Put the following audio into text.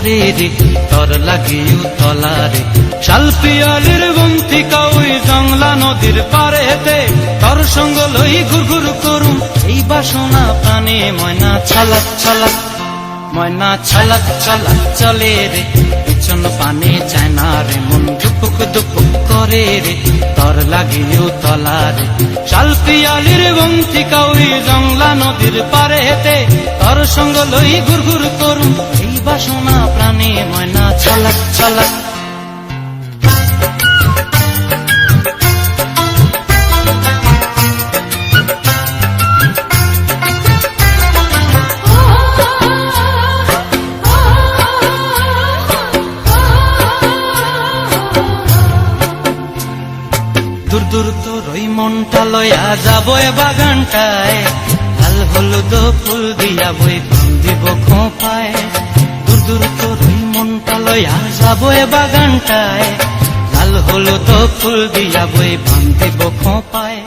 করে রে তর লাগিও তলারে শালপিয়ালির বন্তিকা ওই জংলা নদীর পারেতে তর সঙ্গ লই ঘুরঘুর করুম এই বাসনা প্রাণে ময়না ছলাক ছলাক ময়না ছলাক ছলাক চলে রে পিছন পানে চায় না রে মন দুপুক দুপুক করে রে তর লাগিও তলারে শালপিয়ালির বন্তিকা ওই জংলা নদীর পারেতে তর সঙ্গ লই ঘুরঘুর করুম এই বাসনা প্রাণে ময়না ছলাক ছলাক দূর দূর তোর ওই মনটা লয়া যাবো এ বাগানটায় লাল হলুদ ফুল দিয়া বই দিব খোঁপায় দূর দূর তোর ওই মনটা লয়া যাবো এ বাগানটায় লাল হলুদ ফুল দিয়া বই দিব খোঁপায়